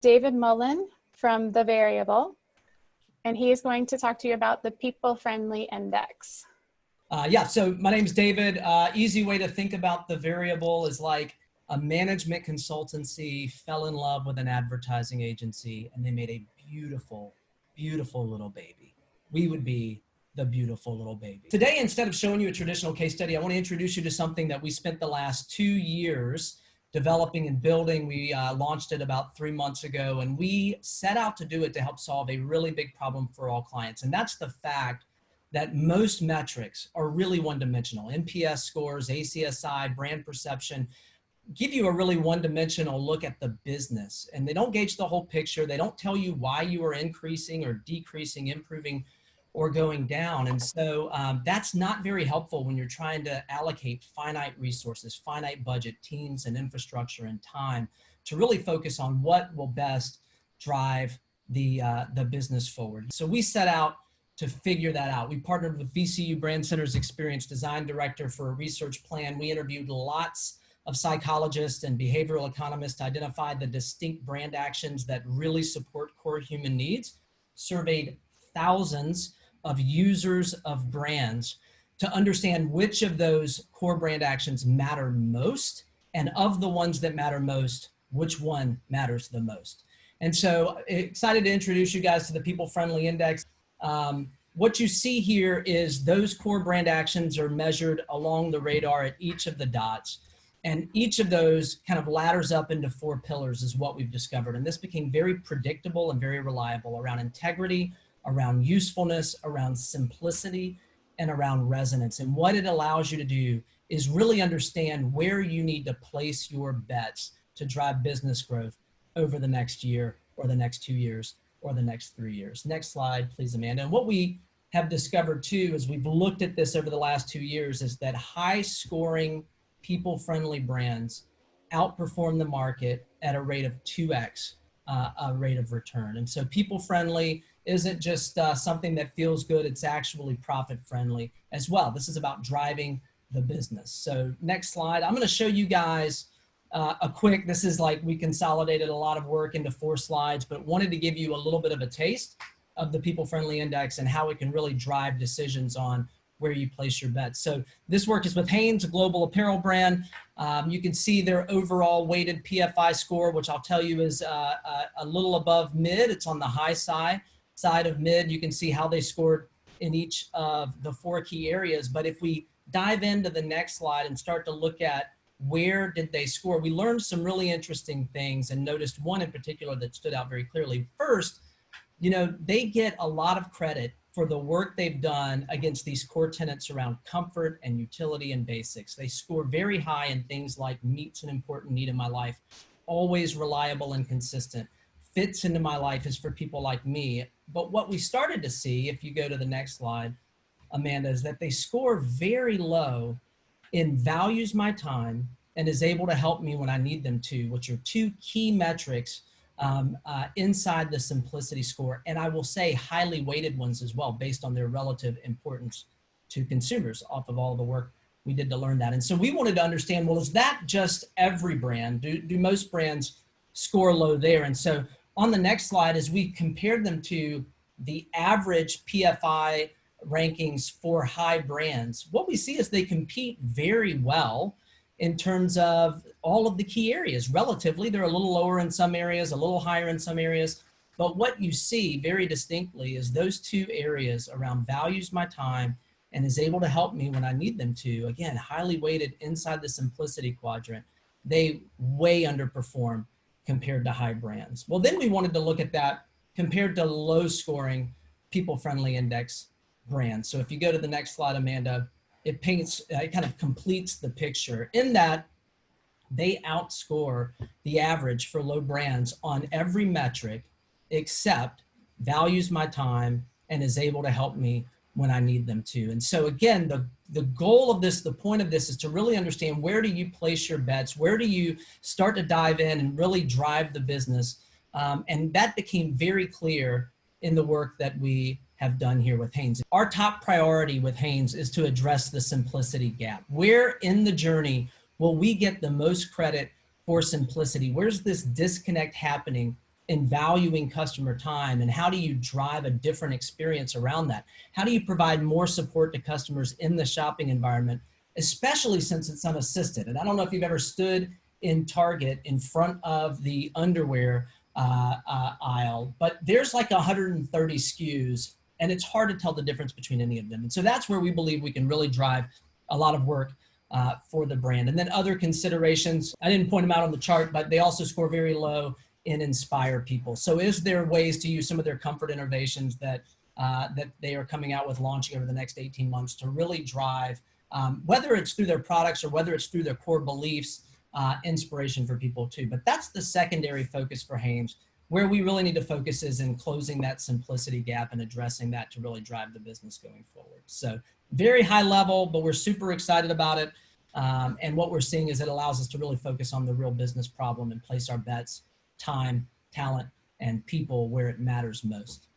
David Mullen from The Variable, and he is going to talk to you about the People-Friendly Index. So my name is David. Easy way to think about The Variable is like a management consultancy fell in love with an advertising agency and they made a beautiful, beautiful little baby. We would be the beautiful little baby. Today, instead of showing you a traditional case study, I want to introduce you to something that we spent the last 2 years developing and building. We launched it about 3 months ago, and we set out to do it to help solve a really big problem for all clients. And that's the fact that most metrics are really one-dimensional. NPS scores, ACSI, brand perception, give you a really one-dimensional look at the business, and they don't gauge the whole picture. They don't tell you why you are increasing or decreasing, improving, or going down. And so that's not very helpful when you're trying to allocate finite resources, finite budget, teams and infrastructure and time to really focus on what will best drive the business forward. So we set out to figure that out. We partnered with VCU Brand Center's experienced design director for a research plan. We interviewed lots of psychologists and behavioral economists to identify the distinct brand actions that really support core human needs, surveyed thousands of users of brands to understand which of those core brand actions matter most, and of the ones that matter most, which one matters the most. And so excited to introduce you guys to the People-Friendly Index. What you see here is those core brand actions are measured along the radar at each of the dots. And each of those kind of ladders up into 4 pillars is what we've discovered. And this became very predictable and very reliable around integrity, around usefulness, around simplicity, and around resonance. And what it allows you to do is really understand where you need to place your bets to drive business growth over the next year or the next 2 years or the next 3 years. Next slide, please, Amanda. And what we have discovered too, as we've looked at this over the last 2 years, is that high scoring people-friendly brands outperform the market at a rate of 2x a rate of return. And so people-friendly isn't just something that feels good, it's actually profit-friendly as well. This is about driving the business. So next slide, I'm gonna show you guys this is like we consolidated a lot of work into 4 slides, but wanted to give you a little bit of a taste of the People-Friendly Index and how it can really drive decisions on where you place your bets. So this work is with Hanes, a global apparel brand. You can see their overall weighted PFI score, which I'll tell you is a little above mid. It's on the high side of mid. You can see how they scored in each of the 4 key areas. But if we dive into the next slide and start to look at where did they score, we learned some really interesting things and noticed one in particular that stood out very clearly. First, you know, they get a lot of credit for the work they've done against these core tenets around comfort and utility and basics. They score very high in things like meets an important need in my life, always reliable and consistent, fits into my life is for people like me. But what we started to see, if you go to the next slide, Amanda, is that they score very low in values my time and is able to help me when I need them to, which are 2 key metrics inside the simplicity score. And I will say highly weighted ones as well, based on their relative importance to consumers off of all the work we did to learn that. And so we wanted to understand, well, is that just every brand? Do most brands score low there? And so on the next slide, as we compared them to the average PFI rankings for high brands, what we see is they compete very well in terms of all of the key areas. Relatively, they're a little lower in some areas, a little higher in some areas. But what you see very distinctly is those 2 areas around values my time and is able to help me when I need them to. Again, highly weighted inside the simplicity quadrant. They way underperform compared to high brands. Well, then we wanted to look at that compared to low scoring people-friendly index brands. So if you go to the next slide, Amanda, it kind of completes the picture in that they outscore the average for low brands on every metric except values my time and is able to help me when I need them to. And so again, the goal of this, the point of this is to really understand, where do you place your bets? Where do you start to dive in and really drive the business? And that became very clear in the work that we have done here with Hanes. Our top priority with Hanes is to address the simplicity gap. Where in the journey will we get the most credit for simplicity? Where's this disconnect happening in valuing customer time, and how do you drive a different experience around that? How do you provide more support to customers in the shopping environment, especially since it's unassisted? And I don't know if you've ever stood in Target in front of the underwear aisle, but there's like 130 SKUs, and it's hard to tell the difference between any of them. And so that's where we believe we can really drive a lot of work for the brand. And then other considerations, I didn't point them out on the chart, but they also score very low in inspire people. So is there ways to use some of their comfort innovations that that they are coming out with, launching over the next 18 months to really drive, whether it's through their products or whether it's through their core beliefs, inspiration for people too. But that's the secondary focus for Hanes. Where we really need to focus is in closing that simplicity gap and addressing that to really drive the business going forward. So very high level, but we're super excited about it. And what we're seeing is it allows us to really focus on the real business problem and place our bets, time, talent, and people where it matters most.